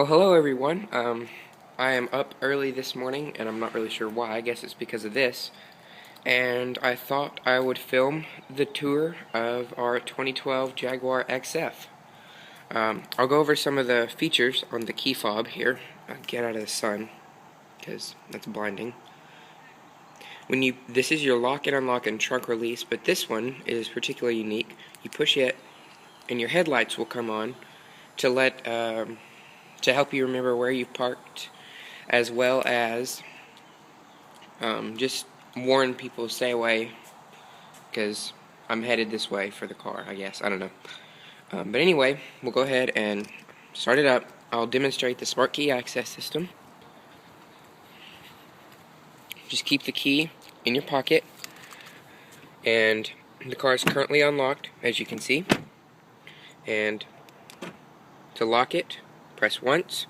Well, hello everyone. I am up early this morning, and I'm not really sure why. I guess it's because of this. And I thought I would film the tour of our 2012 Jaguar XF. I'll go over some of the features on the key fob here. I'll get out of the sun, because that's blinding. This is your lock and unlock and trunk release, but this one is particularly unique. You push it, and your headlights will come on to help you remember where you've parked, as well as just warn people to stay away, because I'm headed this way for the car, I guess. I don't know. But anyway, we'll go ahead and start it up. I'll demonstrate the smart key access system. Just keep the key in your pocket, and the car is currently unlocked, as you can see. And to lock it, press once,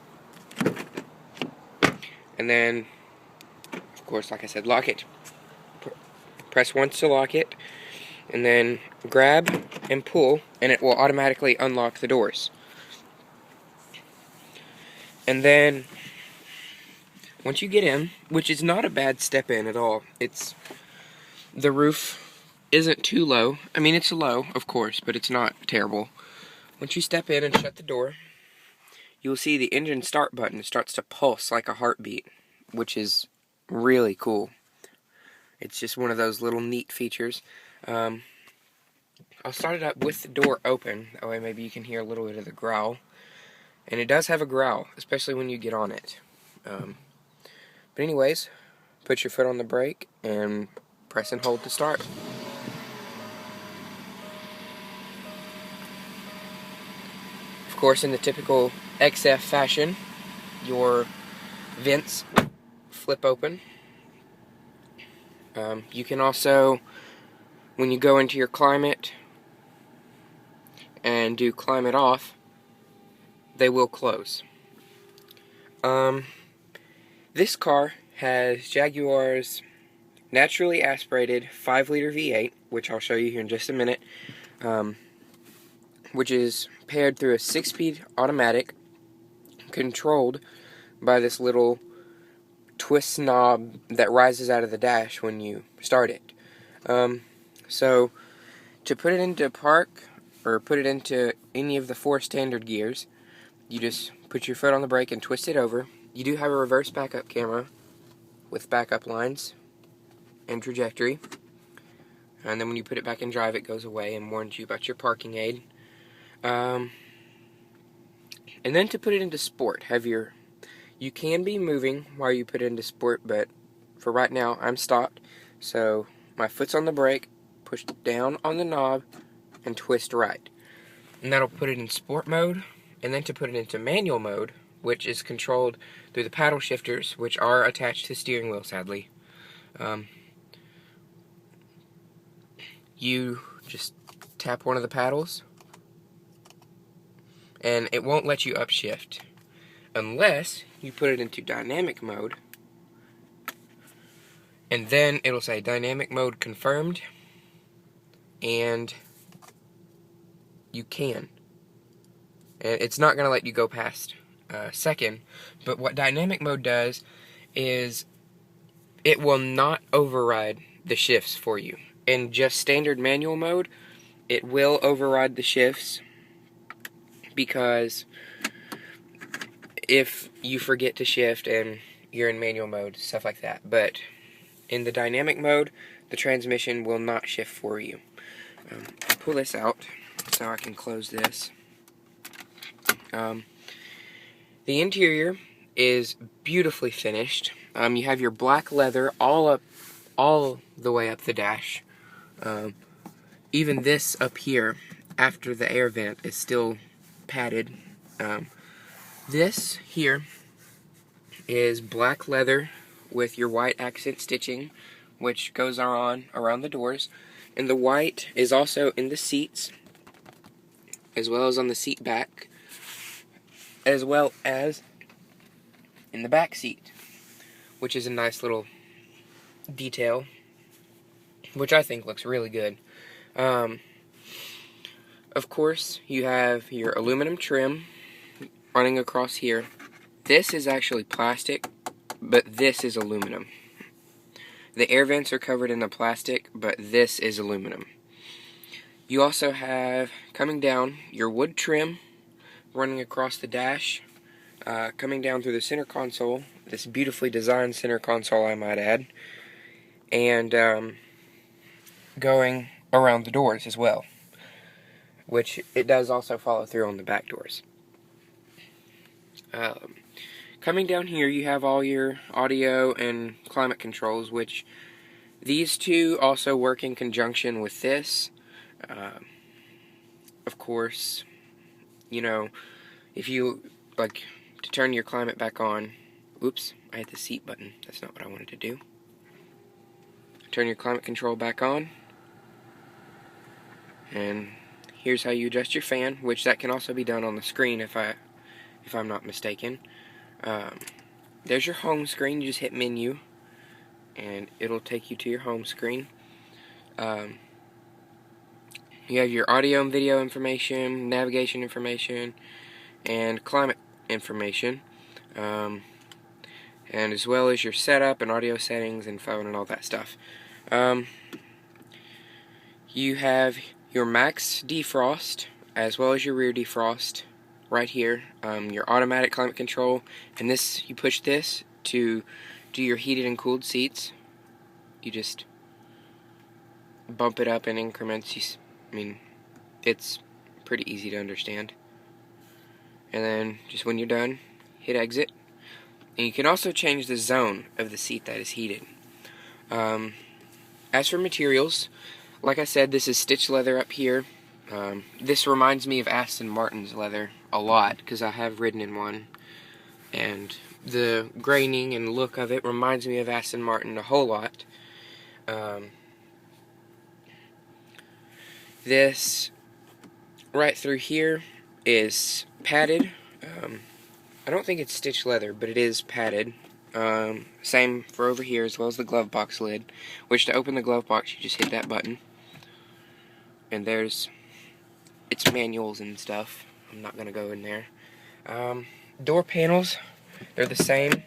and then, of course, like I said, lock it. Press once to lock it, and then grab and pull, and it will automatically unlock the doors. And then, once you get in, which is not a bad step in at all, the roof isn't too low. I mean, it's low, of course, but it's not terrible. Once you step in and shut the door, you'll see the engine start button starts to pulse like a heartbeat, which is really cool. It's just one of those little neat features. I'll start it up with the door open, that way maybe you can hear a little bit of the growl. And it does have a growl, especially when you get on it. But anyways, put your foot on the brake and press and hold to start. Of course, in the typical XF fashion, your vents flip open. You can also, when you go into your climate and do climate off, they will close. This car has Jaguar's naturally aspirated 5-liter V8, which I'll show you here in just a minute, which is paired through a 6-speed automatic controlled by this little twist knob that rises out of the dash when you start it. So to put it into park, or put it into any of the 4 standard gears, you just put your foot on the brake and twist it over. You do have a reverse backup camera with backup lines and trajectory, and then when you put it back in drive, it goes away and warns you about your parking aid. And then to put it into sport, you can be moving while you put it into sport, but for right now, I'm stopped. So my foot's on the brake, push down on the knob, and twist right. And that'll put it in sport mode. And then to put it into manual mode, which is controlled through the paddle shifters, which are attached to the steering wheel, sadly. You just tap one of the paddles, and it won't let you upshift unless you put it into dynamic mode, and then it'll say dynamic mode confirmed, and you can. And it's not going to let you go past second, but what dynamic mode does is it will not override the shifts for you. In just standard manual mode, it will override the shifts, because if you forget to shift and you're in manual mode, stuff like that. But in the dynamic mode, the transmission will not shift for you. I'll pull this out so I can close this. The interior is beautifully finished. You have your black leather all the way up the dash. Even this up here, after the air vent, is still padded. This here is black leather with your white accent stitching, which goes on around the doors. And the white is also in the seats, as well as on the seat back, as well as in the back seat, which is a nice little detail, which I think looks really good. Of course, you have your aluminum trim running across here, This is actually plastic, but this is aluminum. The air vents are covered in the plastic, but this is aluminum. You also have, coming down, your wood trim running across the dash, coming down through the center console, this beautifully designed center console, I might add, and going around the doors as well, which it does also follow through on the back doors. Coming down here, you have all your audio and climate controls, which these two also work in conjunction with this. Of course, you know, if you like to turn your climate back on, oops, I hit the seat button. That's not what I wanted to do. Turn your climate control back on, and here's how you adjust your fan, which that can also be done on the screen if I'm not mistaken. There's your home screen. You just hit menu, and it'll take you to your home screen. You have your audio and video information, navigation information, and climate information, and as well as your setup and audio settings and phone and all that stuff. You have your max defrost as well as your rear defrost right here. Your automatic climate control, and this, you push this to do your heated and cooled seats. You just bump it up in increments. I mean, it's pretty easy to understand. And then, just when you're done, hit exit. And you can also change the zone of the seat that is heated. As for materials, like I said, this is stitched leather up here. This reminds me of Aston Martin's leather a lot, because I have ridden in one. And the graining and look of it reminds me of Aston Martin a whole lot. This right through here is padded. I don't think it's stitched leather, but it is padded. Same for over here, as well as the glove box lid, which to open the glove box, you just hit that button. And there's its manuals and stuff. I'm not going to go in there. Door panels, they're the same.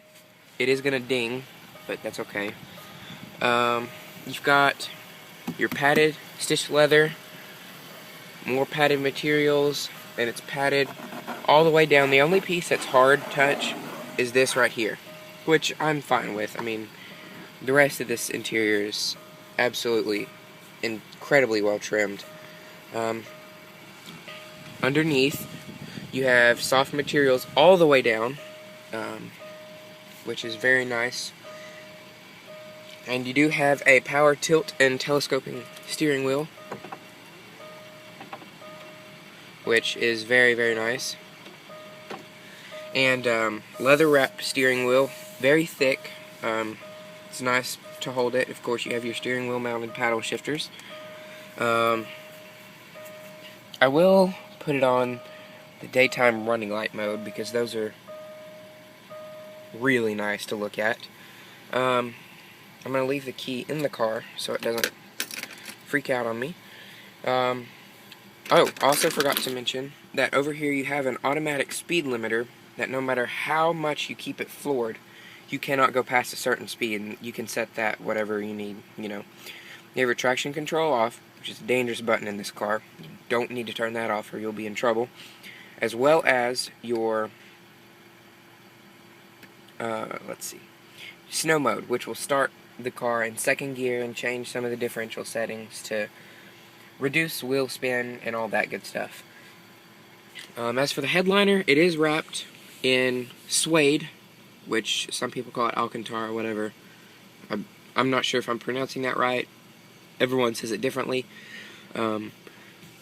It is going to ding, but that's okay. You've got your padded stitched leather, more padded materials, and it's padded all the way down. The only piece that's hard touch is this right here, which I'm fine with. I mean, the rest of this interior is absolutely incredibly well trimmed. Underneath, you have soft materials all the way down, which is very nice. And you do have a power tilt and telescoping steering wheel, which is very, very nice. And leather wrapped steering wheel, very thick. It's nice to hold it. Of course, you have your steering wheel mounted paddle shifters. I will put it on the daytime running light mode, because those are really nice to look at. I'm going to leave the key in the car so it doesn't freak out on me. Oh, I also forgot to mention that over here you have an automatic speed limiter that no matter how much you keep it floored, you cannot go past a certain speed, and you can set that whatever you need, you know. You have your traction control off, which is a dangerous button in this car. You don't need to turn that off or you'll be in trouble. As well as your, let's see, snow mode, which will start the car in second gear and change some of the differential settings to reduce wheel spin and all that good stuff. As for the headliner, it is wrapped in suede, which some people call it Alcantara or whatever. I'm not sure if I'm pronouncing that right. Everyone says it differently. But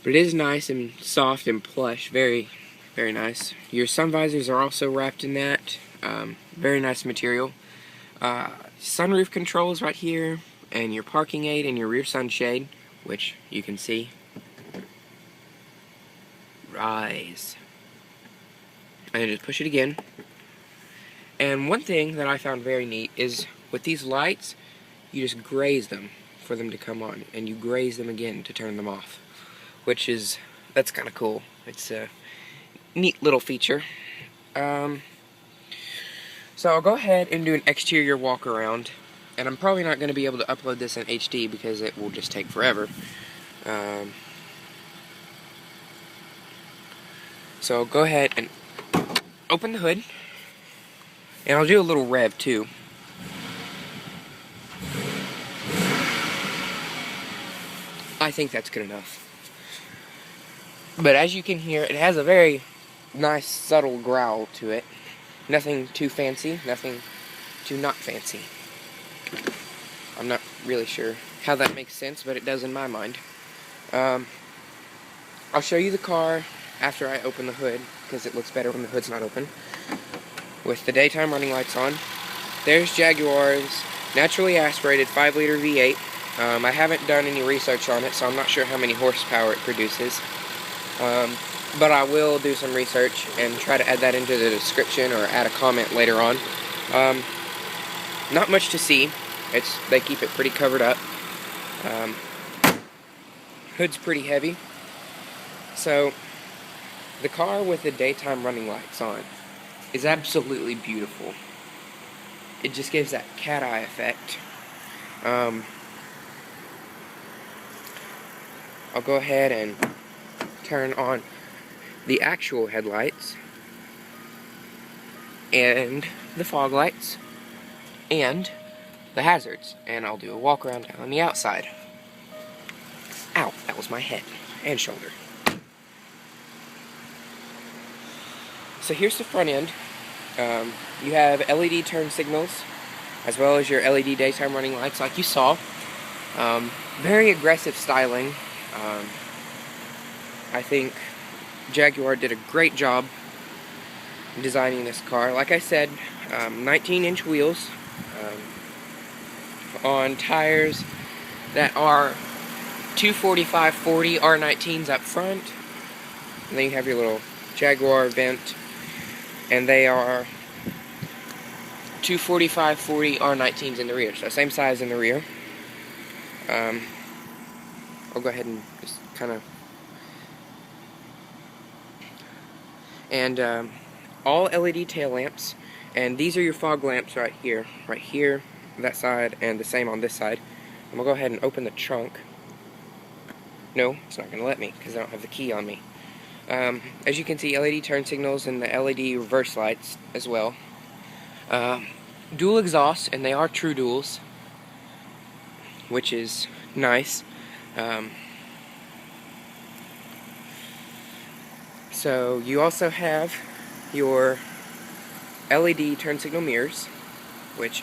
it is nice and soft and plush. Very, very nice. Your sun visors are also wrapped in that. Very nice material. Sunroof controls right here, and your parking aid and your rear sunshade, which you can see. Rise. And just push it again. And one thing that I found very neat is with these lights, you just graze them for them to come on, and you graze them again to turn them off, that's kind of cool. It's a neat little feature. So I'll go ahead and do an exterior walk around, and I'm probably not going to be able to upload this in HD because it will just take forever. So I'll go ahead and open the hood, and I'll do a little rev too. I think that's good enough. But as you can hear, it has a very nice subtle growl to it. Nothing too fancy, nothing too not fancy. I'm not really sure how that makes sense, but it does in my mind. I'll show you the car after I open the hood, because it looks better when the hood's not open. With the daytime running lights on. There's Jaguar's naturally aspirated 5-liter V8. I haven't done any research on it, so I'm not sure how many horsepower it produces. But I will do some research and try to add that into the description or add a comment later on. Not much to see. They keep it pretty covered up. Hood's pretty heavy. So the car with the daytime running lights on is absolutely beautiful. It just gives that cat eye effect. I'll go ahead and turn on the actual headlights and the fog lights and the hazards, and I'll do a walk around on the outside. Ow, that was my head and shoulder. So here's the front end. You have LED turn signals as well as your LED daytime running lights like you saw. Very aggressive styling. I think Jaguar did a great job designing this car. Like I said, 19-inch wheels on tires that are 245/40 R19s up front. And then you have your little Jaguar vent, and they are 245/40 R19s in the rear, so same size in the rear. I'll go ahead and just kind of... And all LED tail lamps, and these are your fog lamps right here, that side, and the same on this side. I'm going to go ahead and open the trunk. No, it's not going to let me because I don't have the key on me. As you can see, LED turn signals and the LED reverse lights as well. Dual exhaust, and they are true duals, which is nice. So you also have your LED turn signal mirrors, which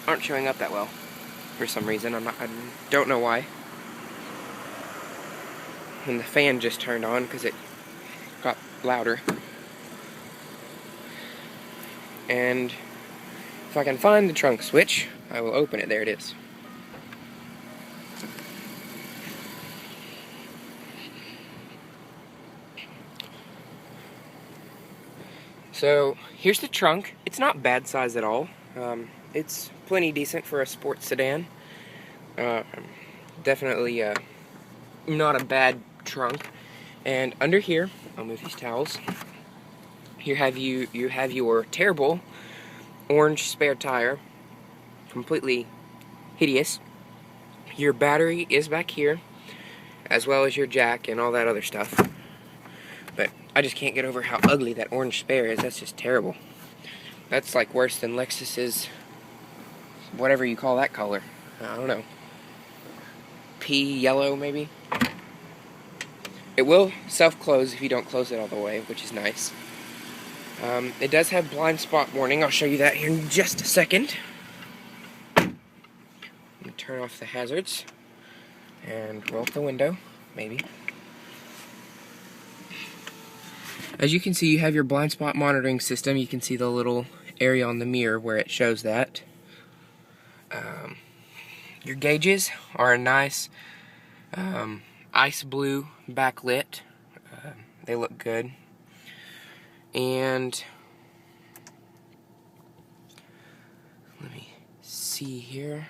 aren't showing up that well for some reason. I don't know why. And the fan just turned on because it got louder. And if I can find the trunk switch, I will open it. There it is. So here's the trunk. It's not bad size at all. It's plenty decent for a sports sedan. Definitely not a bad trunk. And under here, I'll move these towels. Here you have your terrible orange spare tire, completely hideous. Your battery is back here, as well as your jack and all that other stuff. But I just can't get over how ugly that orange spare is. That's just terrible. That's like worse than Lexus's, whatever you call that color. I don't know. Pea yellow, maybe? It will self-close if you don't close it all the way, which is nice. It does have blind spot warning. I'll show you that here in just a second. Let me turn off the hazards and roll up the window, maybe. As you can see, you have your blind spot monitoring system. You can see the little area on the mirror where it shows that. Your gauges are a nice ice blue backlit. They look good. And let me see here.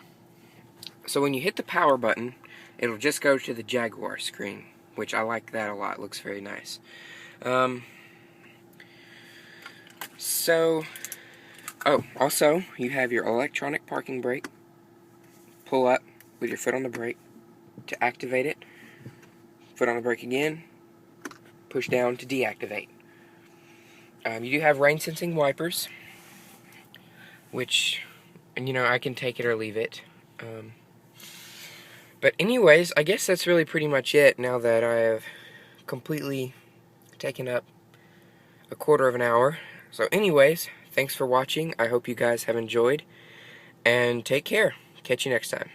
So when you hit the power button, it'll just go to the Jaguar screen, which I like that a lot. It looks very nice. So Oh, also, you have your electronic parking brake. Pull up with your foot on the brake to activate it. Foot on the brake again. Push down to deactivate. You do have rain sensing wipers, which, I can take it or leave it. But anyways, I guess that's really pretty much it now that I have completely taken up a quarter of an hour. So anyways, thanks for watching. I hope you guys have enjoyed, and take care. Catch you next time.